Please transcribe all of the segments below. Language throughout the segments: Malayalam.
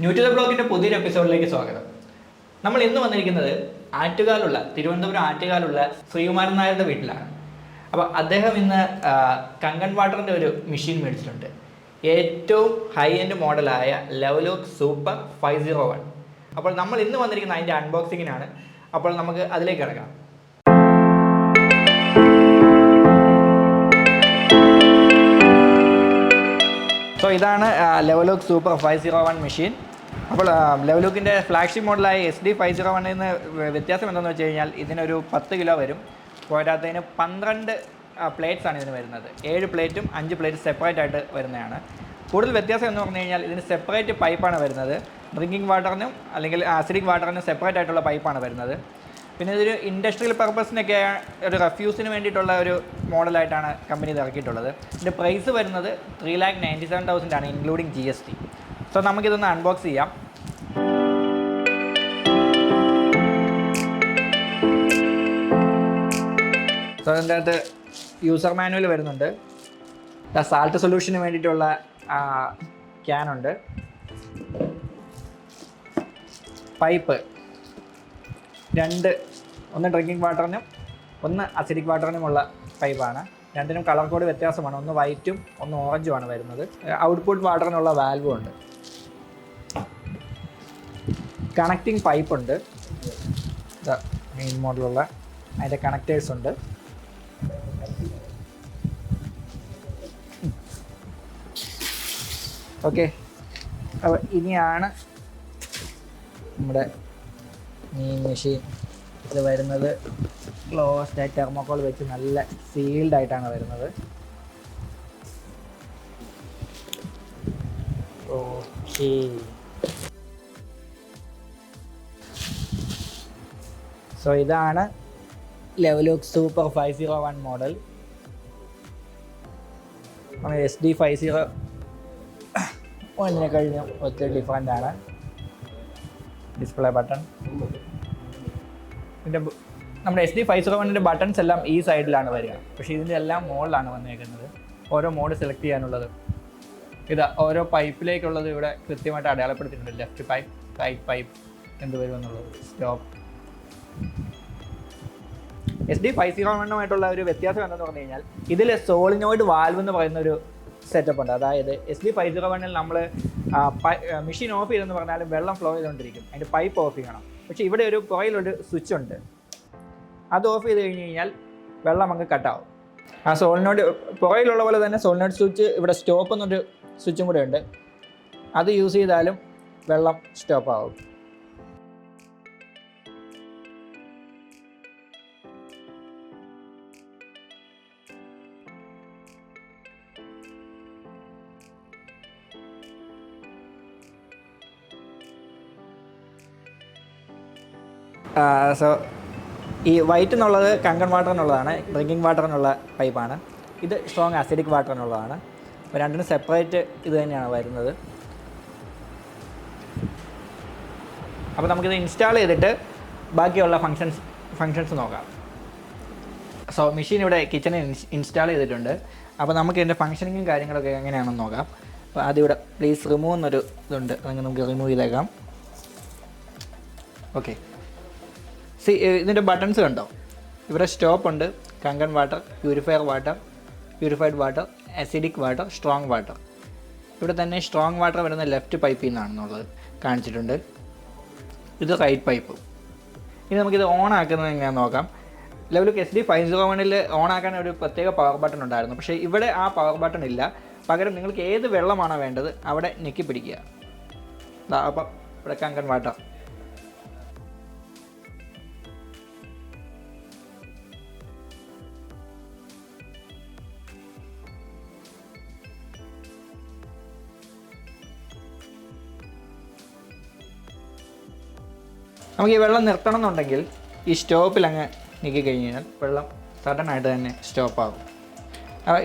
ന്യൂട്യൂബ് ബ്ലോഗിൻ്റെ പുതിയൊരു എപ്പിസോഡിലേക്ക് സ്വാഗതം. നമ്മൾ ഇന്ന് വന്നിരിക്കുന്നത് ആറ്റുകാലുള്ള തിരുവനന്തപുരം ആറ്റുകാലുള്ള ശ്രീകുമാരൻ നായരുടെ വീട്ടിലാണ്. അപ്പോൾ അദ്ദേഹം ഇന്ന് കങ്കൺ വാട്ടറിൻ്റെ ഒരു മെഷീൻ മേടിച്ചിട്ടുണ്ട്. ഏറ്റവും ഹൈ എൻഡ് മോഡലായ ലെവലോക്ക് സൂപ്പർ 501. അപ്പോൾ നമ്മൾ ഇന്ന് വന്നിരിക്കുന്ന അതിൻ്റെ അൺബോക്സിങ്ങിനാണ്. അപ്പോൾ നമുക്ക് അതിലേക്ക് കിടക്കാം. സോ ഇതാണ് ലെവലോക്ക് സൂപ്പർ 501 മെഷീൻ. അപ്പോൾ ലെവലോക്കിൻ്റെ ഫ്ലാഗ്ഷിപ്പ് മോഡലായ SD501 നിന്ന് വ്യത്യാസം എന്താണെന്ന് വെച്ച് കഴിഞ്ഞാൽ ഇതിനൊരു 10 കിലോ വരും. പോരാത്തതിന് 12 പ്ലേറ്റ്സ് ആണ് ഇതിന് വരുന്നത്. 7 പ്ലേറ്റും 5 പ്ലേറ്റ് സെപ്പറേറ്റ് ആയിട്ട് വരുന്നതാണ്. കൂടുതൽ വ്യത്യാസം എന്ന് പറഞ്ഞു കഴിഞ്ഞാൽ ഇതിന് സെപ്പറേറ്റ് പൈപ്പാണ് വരുന്നത്. ഡ്രിങ്കിങ് വാട്ടറിനും അല്ലെങ്കിൽ ആസിഡിക് വാട്ടറിനും സെപ്പറേറ്റ് ആയിട്ടുള്ള പൈപ്പാണ് വരുന്നത്. പിന്നെ ഇതൊരു ഇൻഡസ്ട്രിയൽ പർപ്പസിനൊക്കെ ഒരു റെഫ്യൂസിന് വേണ്ടിയിട്ടുള്ള ഒരു മോഡലായിട്ടാണ് കമ്പനി ഇത് ഇറക്കിയിട്ടുള്ളത്. ഇതിൻ്റെ പ്രൈസ് വരുന്നത് 3,97,000 ആണ്, ഇൻക്ലൂഡിങ് GST. സോ നമുക്കിതൊന്ന് അൺബോക്സ് ചെയ്യാം. സോ ഇതിൻ്റെ അകത്ത് യൂസർ മാനുവൽ വരുന്നുണ്ട്. സാൾട്ട് സൊല്യൂഷന് വേണ്ടിയിട്ടുള്ള ക്യാനുണ്ട്. പൈപ്പ് ഒന്ന് ഡ്രിങ്കിങ് വാട്ടറിനും ഒന്ന് അസിഡിക് വാട്ടറിനുമുള്ള പൈപ്പാണ്. രണ്ടിനും കളർ കോഡ് വ്യത്യാസമാണ്. ഒന്ന് വൈറ്റും ഒന്ന് ഓറഞ്ചുമാണ് വരുന്നത്. ഔട്ട്പുട്ട് വാട്ടറിനുള്ള വാൽവും ഉണ്ട്. കണക്റ്റിംഗ് പൈപ്പുണ്ട്. മെയിൻ മോഡലുള്ള അതിൻ്റെ കണക്റ്റേഴ്സ് ഉണ്ട്. ഓക്കെ, അപ്പോൾ ഇനിയാണ് നമ്മുടെ ഈ മെഷീൻ. ഇത് വരുന്നത് ക്ലോസ്ഡ് ആയിട്ട് തെർമോക്കോൾ വെച്ച് നല്ല സീൽഡ് ആയിട്ടാണ് വരുന്നത്. ഓക്കെ, സോ ഇതാണ് ലെവലോക്ക് സൂപ്പർ 501 മോഡൽ. SD501 കഴിഞ്ഞ ഒത്തിരി ഡിഫറൻ്റ് ആണ്. ഡിസ്പ്ലേ ബട്ടൺ, ഇതിൻ്റെ നമ്മുടെ SD501ൻ്റെ ബട്ടൺസ് എല്ലാം ഈ സൈഡിലാണ് വരിക. പക്ഷേ ഇതിൻ്റെ എല്ലാം മുകളിലാണ് വന്നേക്കുന്നത്. ഓരോ മോഡ് സെലക്ട് ചെയ്യാനുള്ളത് ഇത് ഓരോ പൈപ്പിലേക്കുള്ളത് ഇവിടെ കൃത്യമായിട്ട് അടയാളപ്പെടുത്തിയിട്ടുണ്ട്. ലെഫ്റ്റ് പൈപ്പ്, റൈറ്റ് പൈപ്പ് എന്ത് വരുമെന്നുള്ളത്, സ്റ്റോപ്പ്. SD501 ഒരു വ്യത്യാസം എന്താണെന്ന് പറഞ്ഞു കഴിഞ്ഞാൽ ഇതിൽ സോളിനോയിഡ് വാൽവ് എന്ന് പറയുന്ന ഒരു സെറ്റപ്പ് ഉണ്ട്. അതായത് SD501 നമ്മൾ മെഷീൻ ഓഫ് ചെയ്തെന്ന് പറഞ്ഞാലും വെള്ളം ഫ്ലോ ചെയ്തുകൊണ്ടിരിക്കും. അതിൻ്റെ പൈപ്പ് ഓഫ് ചെയ്യണം. പക്ഷേ ഇവിടെ ഒരു പുറയിലൊരു സ്വിച്ച് ഉണ്ട്. അത് ഓഫ് ചെയ്ത് കഴിഞ്ഞ് കഴിഞ്ഞാൽ വെള്ളം അങ്ങ് കട്ടാവും. ആ സോളിനോയിഡ് പുറയിലുള്ള പോലെ തന്നെ സോളിനോയിഡ് സ്വിച്ച് ഇവിടെ സ്റ്റോപ്പ് എന്നൊരു സ്വിച്ചും കൂടെ ഉണ്ട്. അത് യൂസ് ചെയ്താലും വെള്ളം സ്റ്റോപ്പ് ആവും. സോ ഈ വൈറ്റ് എന്നുള്ളത് കങ്കൺ വാട്ടറിനുള്ളതാണ്, ഡ്രിങ്കിങ് വാട്ടറിനുള്ള പൈപ്പാണ്. ഇത് സ്ട്രോങ് അസിഡിക് വാട്ടറിനുള്ളതാണ്. അപ്പോൾ രണ്ടിനും സെപ്പറേറ്റ് ഇത് തന്നെയാണ് വരുന്നത്. അപ്പോൾ നമുക്കിത് ഇൻസ്റ്റാൾ ചെയ്തിട്ട് ബാക്കിയുള്ള ഫങ്ഷൻസ് നോക്കാം. സോ മെഷീൻ ഇവിടെ കിച്ചണിൽ ഇൻസ്റ്റാൾ ചെയ്തിട്ടുണ്ട്. അപ്പോൾ നമുക്ക് ഇതിൻ്റെ ഫങ്ഷനിങ്ങും കാര്യങ്ങളൊക്കെ എങ്ങനെയാണെന്ന് നോക്കാം. അപ്പോൾ ആദ്യം ഇവിടെ പ്ലീസ് റിമൂവ് എന്നൊരു ഇതുണ്ട്, അല്ലെങ്കിൽ നമുക്ക് റിമൂവ് ചെയ്തേക്കാം. ഓക്കെ, ഇതിൻ്റെ ബട്ടൺസ് കണ്ടോ? ഇവിടെ സ്റ്റോപ്പ് ഉണ്ട്, Kangen water, purified water, acidic water, strong water. ഇവിടെ തന്നെ സ്ട്രോങ് വാട്ടർ വരുന്ന ലെഫ്റ്റ് പൈപ്പിൽ നിന്നാണെന്നുള്ളത് കാണിച്ചിട്ടുണ്ട്. ഇത് റൈറ്റ് പൈപ്പ്. ഇനി നമുക്കിത് ഓൺ ആക്കുന്നത് എങ്ങനെയാണെന്ന് നോക്കാം. ലെവലോക്ക് SD501 ഓൺ ആക്കാൻ ഒരു പ്രത്യേക പവർ ബട്ടൺ ഉണ്ടായിരുന്നു. പക്ഷേ ഇവിടെ ആ പവർ ബട്ടൺ ഇല്ല. പകരം നിങ്ങൾക്ക് ഏത് വെള്ളമാണോ വേണ്ടത് അവിടെ ഞെക്കി പിടിക്കുക. അപ്പം ഇവിടെ കങ്കൺ വാട്ടർ. നമുക്ക് ഈ വെള്ളം നിർത്തണം എന്നുണ്ടെങ്കിൽ ഈ സ്റ്റോപ്പിൽ അങ്ങ് നീക്കി കഴിഞ്ഞ് കഴിഞ്ഞാൽ വെള്ളം സഡനായിട്ട് തന്നെ സ്റ്റോപ്പാകും.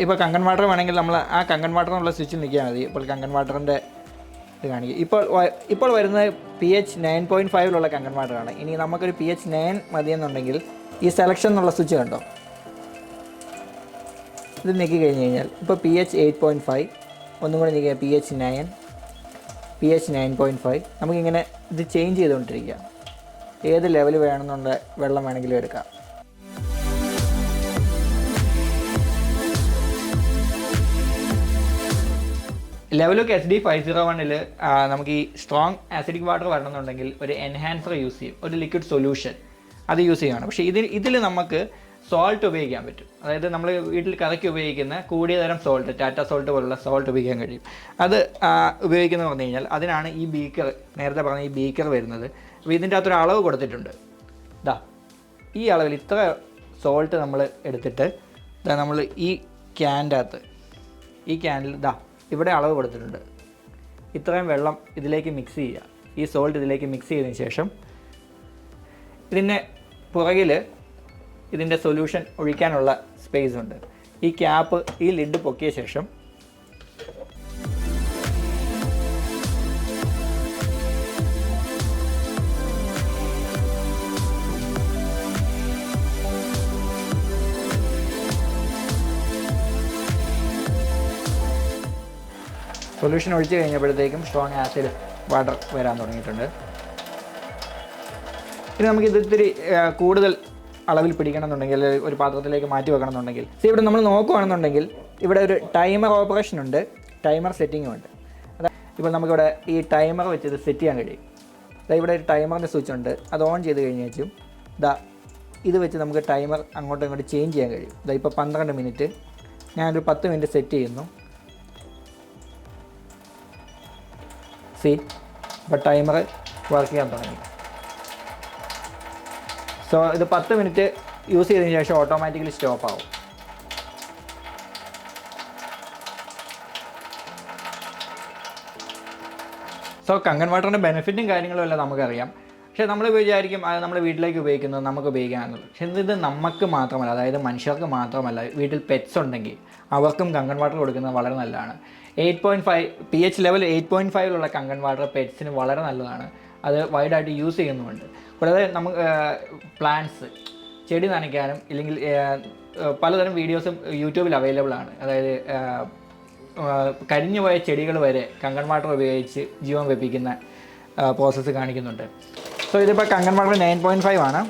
ഇപ്പോൾ കങ്കൺ വാട്ടർ വേണമെങ്കിൽ നമ്മൾ ആ കങ്കൺ വാട്ടറിനുള്ള സ്വിച്ചിൽ നിൽക്കിയാൽ മതി. ഇപ്പോൾ കങ്കൺ വാട്ടറിൻ്റെ ഇത് കാണിക്കും. ഇപ്പോൾ വരുന്നത് pH 9.5 കങ്കൺ വാട്ടറാണ്. ഇനി നമുക്കൊരു pH 9 മതിയെന്നുണ്ടെങ്കിൽ ഈ സെലക്ഷൻ എന്നുള്ള സ്വിച്ച് കണ്ടോ, ഇത് നീക്കി കഴിഞ്ഞ് കഴിഞ്ഞാൽ ഇപ്പോൾ pH 8.5, ഒന്നും കൂടി നീക്കിയാൽ pH 9, pH 9.5. നമുക്കിങ്ങനെ ഇത് ചേഞ്ച് ചെയ്തുകൊണ്ടിരിക്കാം. ഏത് ലെവൽ വേണമെന്നുള്ള വെള്ളം വേണമെങ്കിലും എടുക്കാം. ലെവലൊക്കെ SD501 നമുക്ക് ഈ സ്ട്രോങ് ആസിഡിക് വാട്ടർ വരണമെന്നുണ്ടെങ്കിൽ ഒരു എൻഹാൻസർ യൂസ് ചെയ്യും, ഒരു ലിക്വിഡ് സൊല്യൂഷൻ അത് യൂസ് ചെയ്യുകയാണ്. പക്ഷേ ഇതിൽ നമുക്ക് സോൾട്ട് ഉപയോഗിക്കാൻ പറ്റും. അതായത് നമ്മൾ വീട്ടിൽ കറിക്ക് ഉപയോഗിക്കുന്ന കൂടിയ തരം സോൾട്ട്, ടാറ്റ സോൾട്ട് പോലുള്ള സോൾട്ട് ഉപയോഗിക്കാൻ കഴിയും. അത് ഉപയോഗിക്കുന്നത് പറഞ്ഞു കഴിഞ്ഞാൽ അതിനാണ് ഈ ബീക്കർ, നേരത്തെ പറഞ്ഞ ഈ ബീക്കർ വരുന്നത്. അപ്പോൾ ഇതിൻ്റെ അകത്തൊരു അളവ് കൊടുത്തിട്ടുണ്ട്. ഇതാ ഈ അളവിൽ ഇത്ര സോൾട്ട് നമ്മൾ എടുത്തിട്ട് നമ്മൾ ഈ ക്യാൻ്റെ അകത്ത്, ഈ ക്യാനിൽ ഇവിടെ അളവ് കൊടുത്തിട്ടുണ്ട്. ഇത്രയും വെള്ളം ഇതിലേക്ക് മിക്സ് ചെയ്യുക. ഈ സോൾട്ട് ഇതിലേക്ക് മിക്സ് ചെയ്തതിന് ശേഷം ഇതിൻ്റെ പുറകിൽ ഇതിൻ്റെ സൊല്യൂഷൻ ഒഴിക്കാനുള്ള സ്പേസ് ഉണ്ട്. ഈ ക്യാപ്പ്, ഈ ലിഡ് പൊക്കിയ ശേഷം സൊല്യൂഷൻ ഒഴിച്ച് കഴിഞ്ഞപ്പോഴത്തേക്കും സ്ട്രോങ് ആസിഡ് വാട്ടർ വരാൻ തുടങ്ങിയിട്ടുണ്ട്. ഇനി നമുക്കിത് ഇത്തിരി കൂടുതൽ അളവിൽ പിടിക്കണമെന്നുണ്ടെങ്കിൽ, ഒരു പാത്രത്തിലേക്ക് മാറ്റി വെക്കണമെന്നുണ്ടെങ്കിൽ, ഇവിടെ നമ്മൾ നോക്കുകയാണെന്നുണ്ടെങ്കിൽ ഇവിടെ ഒരു ടൈമർ ഓപ്പറേഷൻ ഉണ്ട്, ടൈമർ സെറ്റിങ്ങും ഉണ്ട്. അതായത് ഇപ്പോൾ നമുക്കിവിടെ ഈ ടൈമർ വെച്ച് ഇത് സെറ്റ് ചെയ്യാൻ കഴിയും. അതായത് ഇവിടെ ഒരു ടൈമറിൻ്റെ സ്വിച്ച് ഉണ്ട്, അത് ഓൺ ചെയ്ത് കഴിഞ്ഞാൽ ഇത് വെച്ച് നമുക്ക് ടൈമർ അങ്ങോട്ടും ഇങ്ങോട്ട് ചേഞ്ച് ചെയ്യാൻ കഴിയും. ഇപ്പോൾ 12 മിനിറ്റ്, ഞാനൊരു 10 മിനിറ്റ് സെറ്റ് ചെയ്യുന്നു. ഇപ്പോൾ ടൈമർ വർക്ക് ചെയ്യാൻ തുടങ്ങി. സോ ഇത് 10 മിനിറ്റ് യൂസ് ചെയ്തതിന് ശേഷം ഓട്ടോമാറ്റിക്കലി സ്റ്റോപ്പ് ആവും. സോ കങ്കൻ വാട്ടറിൻ്റെ ബെനിഫിറ്റും കാര്യങ്ങളും എല്ലാം നമുക്കറിയാം. പക്ഷേ നമ്മൾ വിചാരിക്കും അത് നമ്മുടെ വീട്ടിലേക്ക് ഉപയോഗിക്കുന്നത് നമുക്ക് ഉപയോഗിക്കാമെന്നുള്ളത്. പക്ഷേ ഇത് നമുക്ക് മാത്രമല്ല, അതായത് മനുഷ്യർക്ക് മാത്രമല്ല, വീട്ടിൽ പെറ്റ്സ് ഉണ്ടെങ്കിൽ അവർക്കും കങ്കൻ വാട്ടർ കൊടുക്കുന്നത് വളരെ നല്ലതാണ്. 8.5 pH ലെവൽ 8.5 കങ്കൻ വാട്ടർ പെറ്റ്സിന് വളരെ നല്ലതാണ്. അത് വൈഡായിട്ട് യൂസ് ചെയ്യുന്നുമുണ്ട്. കൂടാതെ നമുക്ക് പ്ലാന്റ്സ്, ചെടി നനയ്ക്കാനും ഇല്ലെങ്കിൽ പലതരം വീഡിയോസും യൂട്യൂബിൽ അവൈലബിൾ ആണ്. അതായത് കരിഞ്ഞു പോയ ചെടികൾ വരെ കങ്കൻ വാട്ടർ ഉപയോഗിച്ച് ജീവൻ വെപ്പിക്കുന്ന പ്രോസസ്സ് കാണിക്കുന്നുണ്ട്. സോ ഇതിപ്പോൾ കങ്കൻ വാട്ടർ 9.5 ആണ്.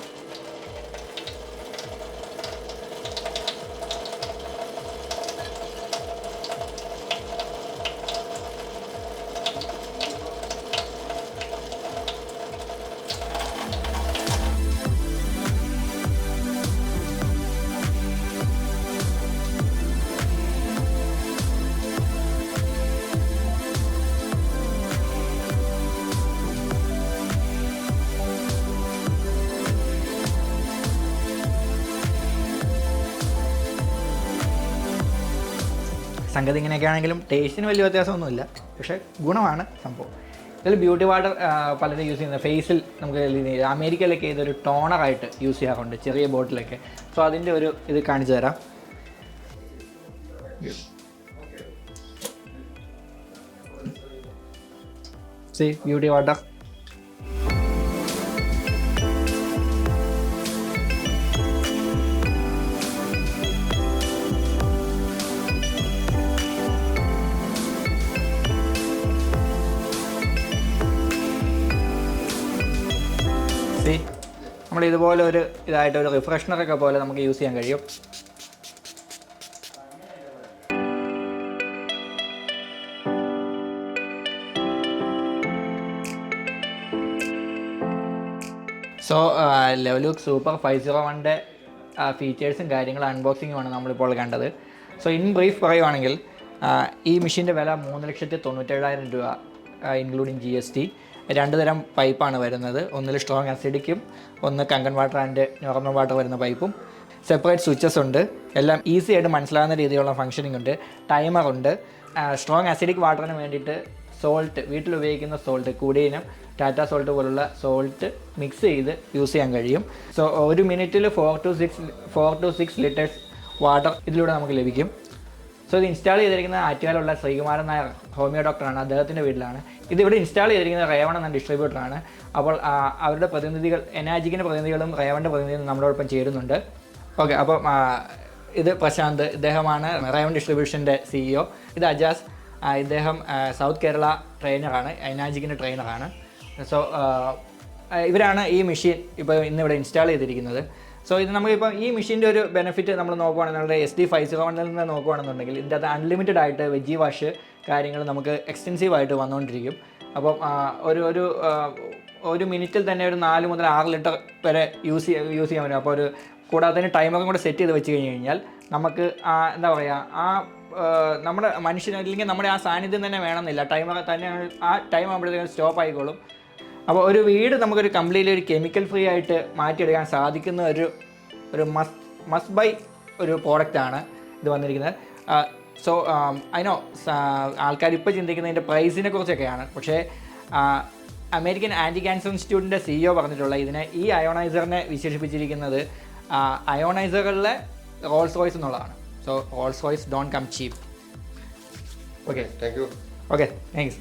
സംഗതി ഇങ്ങനെയൊക്കെ ആണെങ്കിലും ടേസ്റ്റിന് വലിയ വ്യത്യാസമൊന്നുമില്ല, പക്ഷേ ഗുണമാണ് സംഭവം. ഇതിൽ ബ്യൂട്ടി വാട്ടർ പലരും യൂസ് ചെയ്യുന്നത് ഫേസിൽ നമുക്ക് അമേരിക്കയിലൊക്കെ ഇതൊരു ടോണറായിട്ട് യൂസ് ചെയ്യാറുണ്ട്, ചെറിയ ബോട്ടിലൊക്കെ. സോ അതിൻ്റെ ഒരു ഇത് കാണിച്ചു തരാം. ബ്യൂട്ടി വാട്ടർ നമ്മൾ ഇതുപോലെ ഒരു ഇതായിട്ട് ഒരു റിഫ്രഷ്നറൊക്കെ പോലെ നമുക്ക് യൂസ് ചെയ്യാൻ കഴിയും. സോ ലെവലൂക്ക് സൂപ്പർ 501 ഫീച്ചേഴ്സും കാര്യങ്ങളും അൺബോക്സിങ്ങുമാണ് നമ്മളിപ്പോൾ കണ്ടത്. സോ ഇൻ ബ്രീഫ് പറയുവാണെങ്കിൽ ഈ മെഷീൻ്റെ വില 3,97,000 രൂപ ഇൻക്ലൂഡിങ് GST. 2 തരം പൈപ്പാണ് വരുന്നത്. ഒന്നിൽ സ്ട്രോങ് ആസിഡിക്കും ഒന്ന് Kangen water and normal water വരുന്ന പൈപ്പും. സെപ്പറേറ്റ് സ്വിച്ചസ് ഉണ്ട്. എല്ലാം ഈസി ആയിട്ട് മനസ്സിലാകുന്ന രീതിയിലുള്ള ഫംഗ്ഷനിങ് ഉണ്ട്. ടൈമർ ഉണ്ട്. സ്ട്രോങ് ആസിഡിക് വാട്ടറിന് വേണ്ടിയിട്ട് സോൾട്ട്, വീട്ടിൽ ഉപയോഗിക്കുന്ന സോൾട്ട്, കൂടിയനും ടാറ്റ സോൾട്ട് പോലുള്ള സോൾട്ട് മിക്സ് ചെയ്ത് യൂസ് ചെയ്യാൻ കഴിയും. സോ 1 മിനിറ്റിൽ 4 to 6 ലിറ്റേഴ്സ് വാട്ടർ ഇതിലൂടെ നമുക്ക് ലഭിക്കും. സോ ഇത് ഇൻസ്റ്റാൾ ചെയ്തിരിക്കുന്ന ആറ്റുകാലുള്ള ശ്രീകുമാരൻ നായർ ഹോമിയോ ഡോക്ടറാണ്, അദ്ദേഹത്തിൻ്റെ വീട്ടിലാണ്. ഇതിവിടെ ഇൻസ്റ്റാൾ ചെയ്തിരിക്കുന്നത് റേവൺ എന്ന ഡിസ്ട്രിബ്യൂട്ടറാണ്. അപ്പോൾ അവരുടെ പ്രതിനിധികൾ, എനാജിക്കിൻ്റെ പ്രതിനിധികളും റേവണിൻ്റെ പ്രതിനിധികളും നമ്മളോടൊപ്പം ചേരുന്നുണ്ട്. ഓക്കെ, അപ്പം ഇത് പ്രശാന്ത്, ഇദ്ദേഹമാണ് റേവൺ ഡിസ്ട്രിബ്യൂഷൻ്റെ CEO. ഇത് അജാസ്, ഇദ്ദേഹം സൗത്ത് കേരള ട്രെയിനറാണ്, എനാജിക്കിൻ്റെ ട്രെയിനറാണ്. സോ ഇവരാണ് ഈ മെഷീൻ ഇപ്പോൾ ഇന്നിവിടെ ഇൻസ്റ്റാൾ ചെയ്തിരിക്കുന്നത്. സോ ഇത് നമുക്കിപ്പോൾ ഈ മെഷീൻ്റെ ഒരു ബെനിഫിറ്റ് നമ്മൾ നോക്കുകയാണെന്നുണ്ടെങ്കിൽ SD501 നിന്ന് നോക്കുകയാണെന്നുണ്ടെങ്കിൽ ഇതിൻ്റെ അത് അൺലിമിറ്റഡ് ആയിട്ട് വെജി വാഷ് കാര്യങ്ങൾ നമുക്ക് എക്സ്റ്റെൻസീവ് ആയിട്ട് വന്നുകൊണ്ടിരിക്കും. അപ്പം ഒരു മിനിറ്റിൽ തന്നെ ഒരു 4 മുതൽ 6 ലിറ്റർ വരെ യൂസ് ചെയ്യാൻ പറ്റും. അപ്പോൾ കൂടാതെ തന്നെ ടൈമറും കൂടെ സെറ്റ് ചെയ്ത് വെച്ച് കഴിഞ്ഞ് കഴിഞ്ഞാൽ നമുക്ക് എന്താ പറയുക നമ്മുടെ മനുഷ്യന് അല്ലെങ്കിൽ നമ്മുടെ ആ സാന്നിധ്യം തന്നെ വേണമെന്നില്ല, ടൈമർ തന്നെ ആ ടൈം ആകുമ്പോഴത്തേക്കും സ്റ്റോപ്പ് ആയിക്കോളും. അപ്പോൾ ഒരു വീട് നമുക്കൊരു കംപ്ലീറ്റ്ലി ഒരു കെമിക്കൽ ഫ്രീ ആയിട്ട് മാറ്റിയെടുക്കാൻ സാധിക്കുന്ന ഒരു മസ്റ്റ് ബൈ ഒരു പ്രോഡക്റ്റാണ് ഇത് വന്നിരിക്കുന്നത്. സോ അതിനോ ആൾക്കാർ ഇപ്പോൾ ചിന്തിക്കുന്നതിൻ്റെ പ്രൈസിനെ കുറിച്ചൊക്കെയാണ്. പക്ഷേ അമേരിക്കൻ ആൻറ്റി ക്യാൻസർ ഇൻസ്റ്റിറ്റ്യൂട്ടിൻ്റെ CEO പറഞ്ഞിട്ടുള്ള ഈ അയോണൈസറിനെ വിശേഷിപ്പിച്ചിരിക്കുന്നത് അയോണൈസറുകളിലെ റോൾസ് റോയ്സ് എന്നുള്ളതാണ്. So Rolls Royce don't come cheap. Okay, thank you. Okay, thanks.